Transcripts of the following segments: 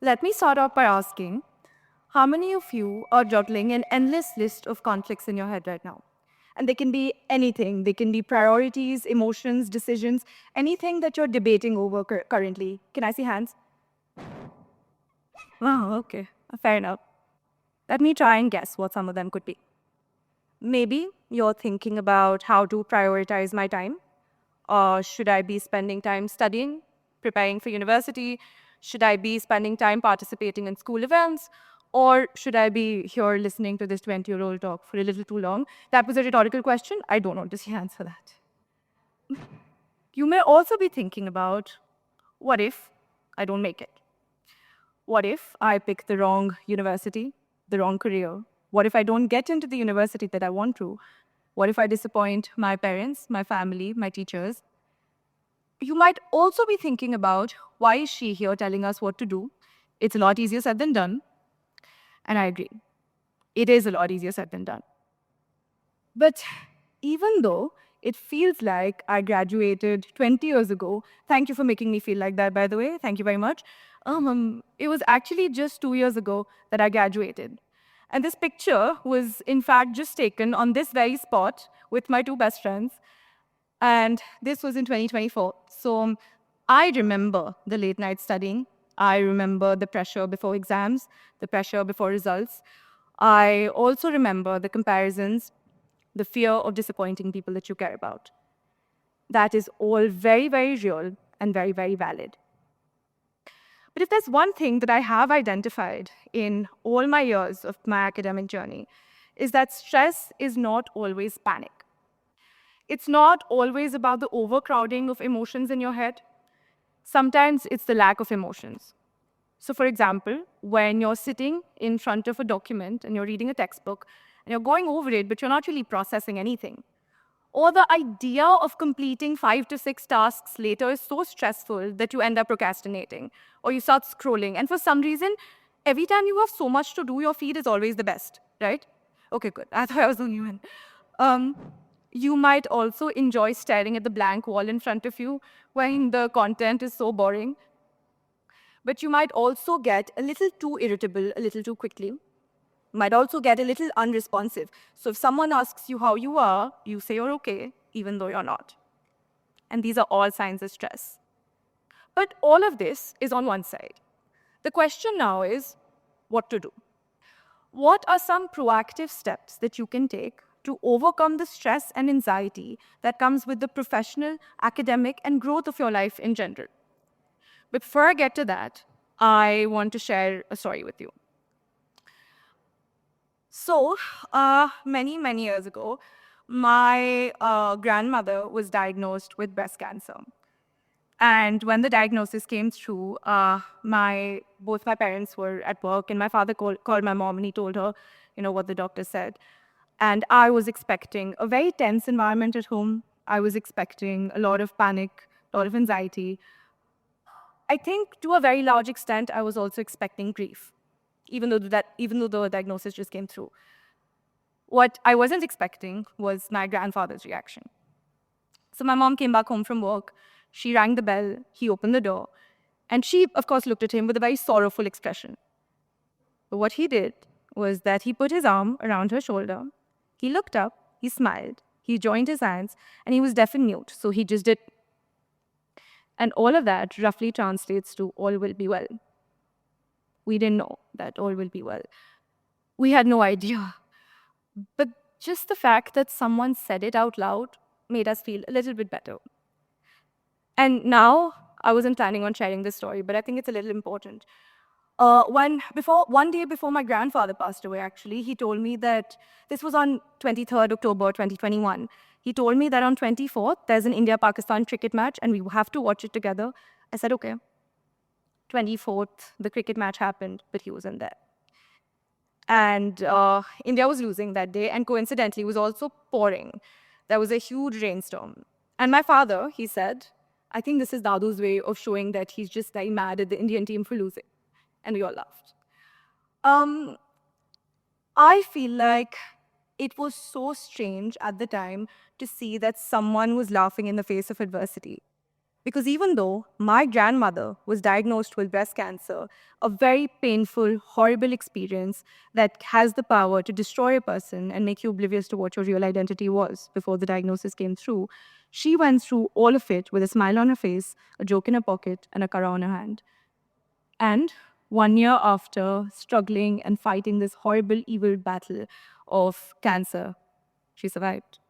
Let me start off by asking, how many of you are juggling an endless list of conflicts in your head right now? And they can be anything. They can be priorities, emotions, decisions, anything that you're debating over currently. Can I see hands? Wow, okay. Fair enough. Let me try and guess what some of them could be. Maybe you're thinking about how to prioritize my time. Or should I be spending time studying, preparing for university? Should I be spending time participating in school events? Or should I be here listening to this 20-year-old talk for a little too long? That was a rhetorical question. I don't want to see answer that. You may also be thinking about, what if I don't make it? What if I pick the wrong university, the wrong career? What if I don't get into the university that I want to? What if I disappoint my parents, my family, my teachers? You might also be thinking about, why is she here telling us what to do? It's a lot easier said than done. And I agree. It is a lot easier said than done. But even though it feels like I graduated 20 years ago, thank you for making me feel like that, by the way. Thank you very much. It was actually just 2 years ago that I graduated. And this picture was, in fact, just taken on this very spot with my two best friends. And this was in 2024. So I remember the late night studying. I remember the pressure before exams, the pressure before results. I also remember the comparisons, the fear of disappointing people that you care about. That is all very, very real and very, very valid. But if there's one thing that I have identified in all my years of my academic journey, is that stress is not always panic. It's not always about the overcrowding of emotions in your head. Sometimes it's the lack of emotions. So, for example, when you're sitting in front of a document and you're reading a textbook and you're going over it, but you're not really processing anything, or the idea of completing 5 to 6 tasks later is so stressful that you end up procrastinating, or you start scrolling. And for some reason, every time you have so much to do, your feed is always the best, right? Okay, good. I thought I was the only one. Um, you might also enjoy staring at the blank wall in front of you when the content is so boring. But you might also get a little too irritable a little too quickly. Might also get a little unresponsive. So if someone asks you how you are, you say you're okay, even though you're not. And these are all signs of stress. But all of this is on one side. The question now is, what to do? What are some proactive steps that you can take to overcome the stress and anxiety that comes with the professional, academic, and growth of your life in general? But before I get to that, I want to share a story with you. So, many, many years ago, my grandmother was diagnosed with breast cancer. And when the diagnosis came through, both my parents were at work, and my father called my mom and he told her, what the doctor said. And I was expecting a very tense environment at home. I was expecting a lot of panic, a lot of anxiety. I think to a very large extent, I was also expecting grief, even though the diagnosis just came through. What I wasn't expecting was my grandfather's reaction. So my mom came back home from work. She rang the bell. He opened the door. And she, of course, looked at him with a very sorrowful expression. But what he did was that he put his arm around her shoulder. He looked up. He smiled. He joined his hands. And he was deaf and mute. So he just did. And all of that roughly translates to all will be well. We didn't know that all will be well. We had no idea. But just the fact that someone said it out loud made us feel a little bit better. And now, I wasn't planning on sharing this story, but I think it's a little important. One day before my grandfather passed away, actually, he told me that this was on 23rd October 2021. He told me that on 24th, there's an India-Pakistan cricket match, and we have to watch it together. I said, okay. 24th, the cricket match happened, but he wasn't there. And India was losing that day, and coincidentally, it was also pouring. There was a huge rainstorm. And my father, he said, I think this is Dadu's way of showing that he's just very mad at the Indian team for losing. And we all laughed. I feel like it was so strange at the time to see that someone was laughing in the face of adversity. Because even though my grandmother was diagnosed with breast cancer, a very painful, horrible experience that has the power to destroy a person and make you oblivious to what your real identity was before the diagnosis came through, she went through all of it with a smile on her face, a joke in her pocket, and a kara on her hand. And 1 year after struggling and fighting this horrible, evil battle of cancer, she survived.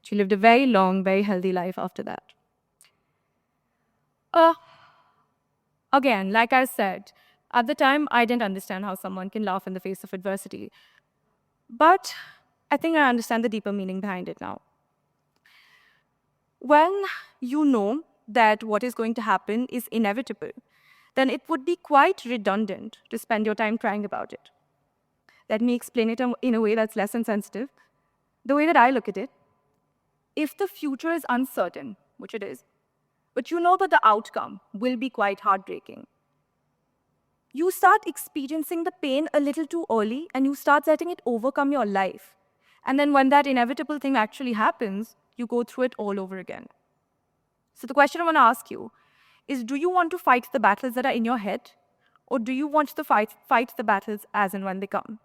She lived a very long, very healthy life after that. Uh, Again, like I said, at the time, I didn't understand how someone can laugh in the face of adversity. But I think I understand the deeper meaning behind it now. When you know that what is going to happen is inevitable, then it would be quite redundant to spend your time crying about it. Let me explain it in a way that's less insensitive. The way that I look at it, if the future is uncertain, which it is, but you know that the outcome will be quite heartbreaking, you start experiencing the pain a little too early and you start letting it overcome your life. And then when that inevitable thing actually happens, you go through it all over again. So the question I want to ask you is, do you want to fight the battles that are in your head, or do you want to fight the battles as and when they come?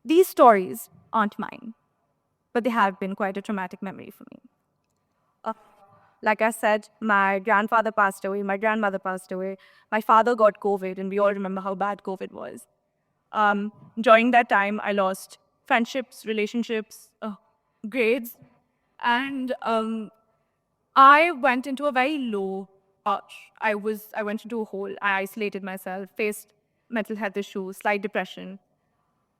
These stories aren't mine, but they have been quite a traumatic memory for me. Uh, like I said, my grandfather passed away, my grandmother passed away, my father got COVID, and we all remember how bad COVID was. During that time, I lost friendships, relationships, grades, and I went into a very low patch. I went into a hole. I isolated myself, faced mental health issues, slight depression.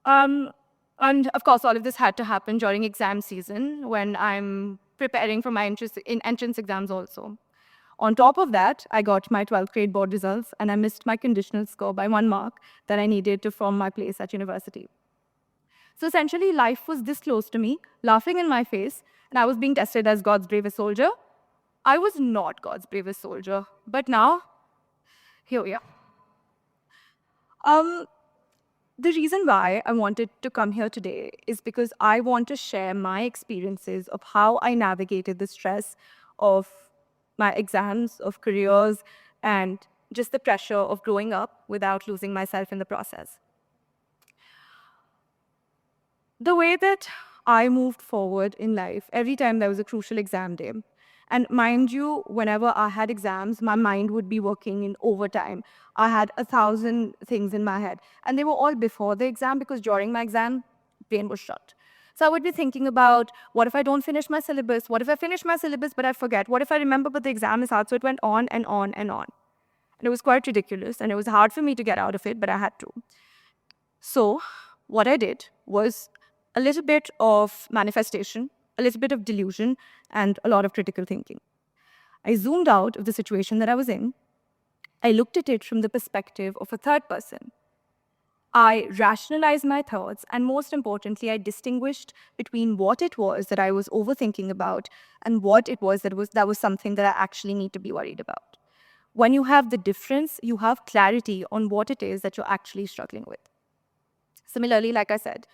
Um, and of course, all of this had to happen during exam season when I'm preparing for my entrance exams also. On top of that, I got my 12th grade board results and I missed my conditional score by 1 mark that I needed to form my place at university. So essentially, life was this close to me, laughing in my face, and I was being tested as God's bravest soldier. I was not God's bravest soldier, but now, here we are. Um, the reason why I wanted to come here today is because I want to share my experiences of how I navigated the stress of my exams, of careers, and just the pressure of growing up without losing myself in the process. The way that I moved forward in life, every time there was a crucial exam day, and mind you, whenever I had exams, my mind would be working in overtime. I had 1,000 things in my head, and they were all before the exam because during my exam, brain was shut. So I would be thinking about, what if I don't finish my syllabus? What if I finish my syllabus but I forget? What if I remember but the exam is hard? So it went on and on and on. And it was quite ridiculous, and it was hard for me to get out of it, but I had to. So, what I did was a little bit of manifestation, a little bit of delusion, and a lot of critical thinking. I zoomed out of the situation that I was in. I looked at it from the perspective of a third person. I rationalized my thoughts, and most importantly, I distinguished between what it was that I was overthinking about and what it was that was something that I actually need to be worried about. When you have the difference, you have clarity on what it is that you're actually struggling with. Similarly, like I said,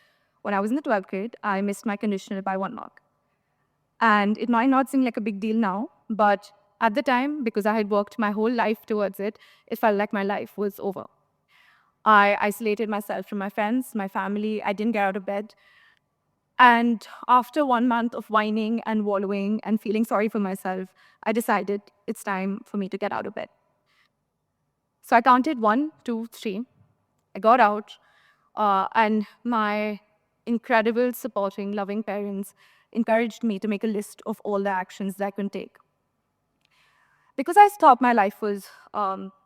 when I was in the 12th grade, I missed my conditional by 1 mark. And it might not seem like a big deal now, but at the time, because I had worked my whole life towards it, it felt like my life was over. I isolated myself from my friends, my family. I didn't get out of bed. And after 1 month of whining and wallowing and feeling sorry for myself, I decided it's time for me to get out of bed. So I counted 1, 2, 3. I got out, and my incredible, supporting, loving parents encouraged me to make a list of all the actions that I could take. Because I thought my life was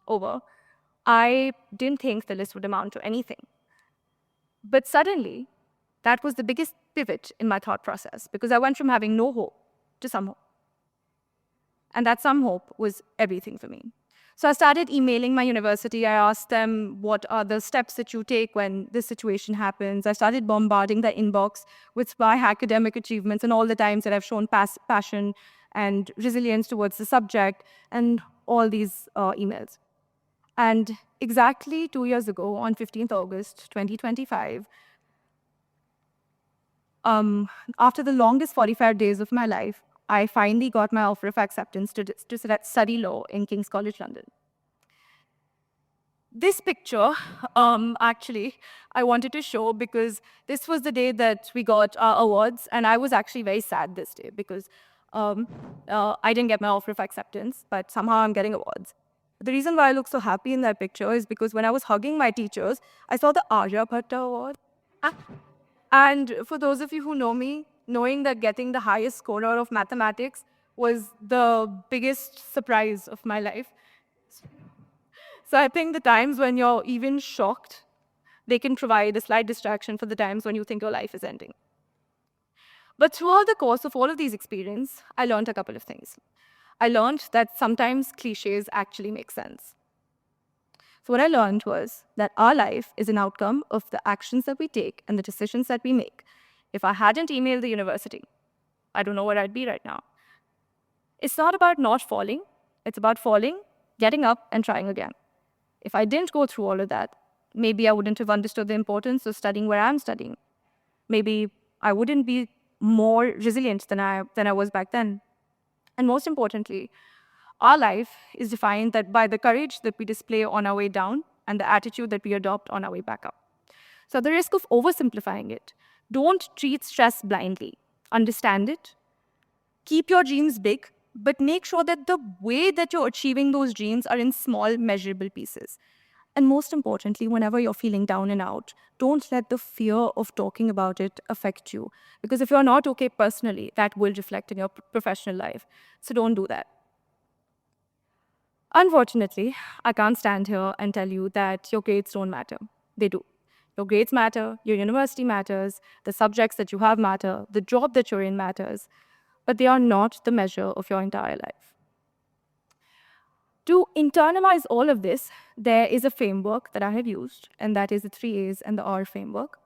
over, I didn't think the list would amount to anything. But suddenly, that was the biggest pivot in my thought process because I went from having no hope to some hope. And that some hope was everything for me. So I started emailing my university. I asked them, what are the steps that you take when this situation happens? I started bombarding the inbox with my academic achievements and all the times that I've shown passion and resilience towards the subject and all these emails. And exactly 2 years ago, on 15th August 2025, after the longest 45 days of my life, I finally got my offer of acceptance to study law in King's College London. This picture, actually, I wanted to show because this was the day that we got our awards, and I was actually very sad this day because I didn't get my offer of acceptance, but somehow I'm getting awards. The reason why I look so happy in that picture is because when I was hugging my teachers, I saw the Aryabhatta Award. And for those of you who know me, knowing that getting the highest score out of mathematics was the biggest surprise of my life. So I think the times when you're even shocked, they can provide a slight distraction for the times when you think your life is ending. But throughout the course of all of these experiences, I learned a couple of things. I learned that sometimes cliches actually make sense. So what I learned was that our life is an outcome of the actions that we take and the decisions that we make. If I hadn't emailed the university, I don't know where I'd be right now. It's not about not falling. It's about falling, getting up, and trying again. If I didn't go through all of that, maybe I wouldn't have understood the importance of studying where I'm studying. Maybe I wouldn't be more resilient than I was back then. And most importantly, our life is defined by the courage that we display on our way down and the attitude that we adopt on our way back up. So at the risk of oversimplifying it, don't treat stress blindly. Understand it. Keep your dreams big, but make sure that the way that you're achieving those dreams are in small, measurable pieces. And most importantly, whenever you're feeling down and out, don't let the fear of talking about it affect you. Because if you're not okay personally, that will reflect in your professional life. So don't do that. Unfortunately, I can't stand here and tell you that your grades don't matter. They do. Your grades matter, your university matters, the subjects that you have matter, the job that you're in matters, but they are not the measure of your entire life. To internalize all of this, there is a framework that I have used, and that is the 3 A's and the R framework.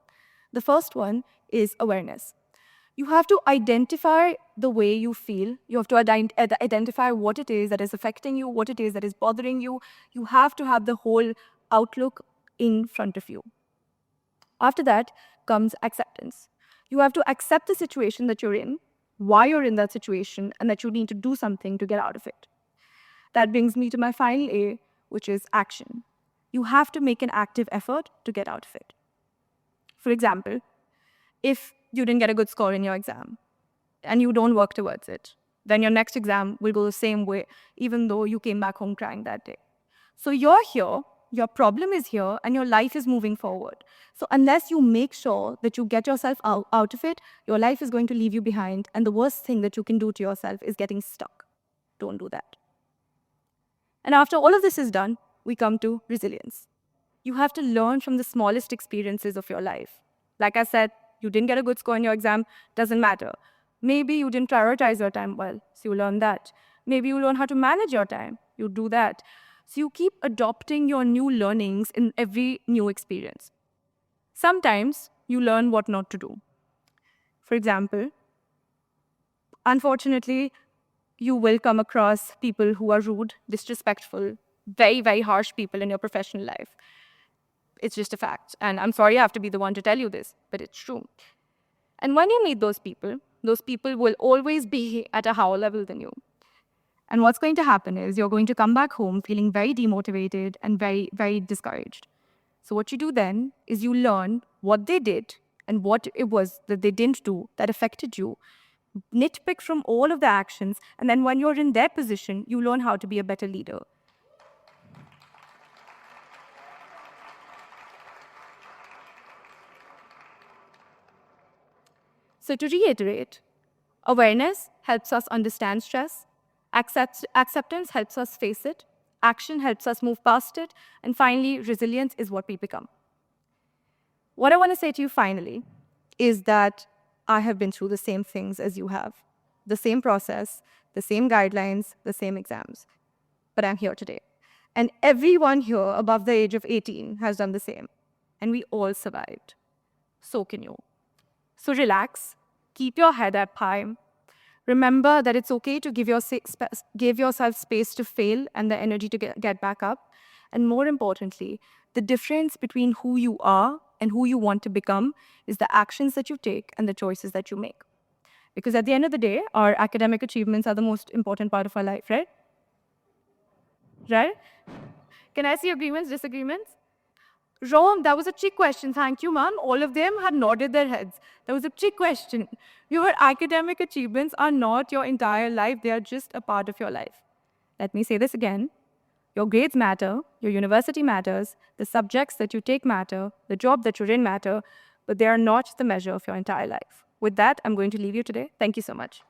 The first one is awareness. You have to identify the way you feel. You have to identify what it is that is affecting you, what it is that is bothering you. You have to have the whole outlook in front of you. After that comes acceptance. You have to accept the situation that you're in, why you're in that situation, and that you need to do something to get out of it. That brings me to my final A, which is action. You have to make an active effort to get out of it. For example, if you didn't get a good score in your exam and you don't work towards it, then your next exam will go the same way, even though you came back home crying that day. So you're here, your problem is here, and your life is moving forward. So unless you make sure that you get yourself out of it, your life is going to leave you behind, and the worst thing that you can do to yourself is getting stuck. Don't do that. And after all of this is done, we come to resilience. You have to learn from the smallest experiences of your life. Like I said, you didn't get a good score in your exam, doesn't matter. Maybe you didn't prioritize your time well, so you learn that. Maybe you learn how to manage your time, you do that. So you keep adopting your new learnings in every new experience. Sometimes you learn what not to do. For example, unfortunately, you will come across people who are rude, disrespectful, very, very harsh people in your professional life. It's just a fact. And I'm sorry I have to be the one to tell you this, but it's true. And when you meet those people will always be at a higher level than you. And what's going to happen is you're going to come back home feeling very demotivated and very, very discouraged. So what you do then is you learn what they did and what it was that they didn't do that affected you. Nitpick from all of the actions, and then when you're in their position, you learn how to be a better leader. So to reiterate, awareness helps us understand stress, acceptance helps us face it, action helps us move past it, and finally, resilience is what we become. What I want to say to you finally is that I have been through the same things as you have, the same process, the same guidelines, the same exams, but I'm here today. And everyone here above the age of 18 has done the same, and we all survived. So can you. So relax, keep your head up high. Remember that it's okay to give yourself space to fail and the energy to get back up. And more importantly, the difference between who you are and who you want to become is the actions that you take and the choices that you make. Because at the end of the day, our academic achievements are the most important part of our life, right? Right? Can I see agreements, disagreements? Wrong. That was a trick question. Thank you, ma'am. All of them had nodded their heads. That was a trick question. Your academic achievements are not your entire life. They are just a part of your life. Let me say this again. Your grades matter, your university matters, the subjects that you take matter, the job that you're in matter, but they are not the measure of your entire life. With that, I'm going to leave you today. Thank you so much.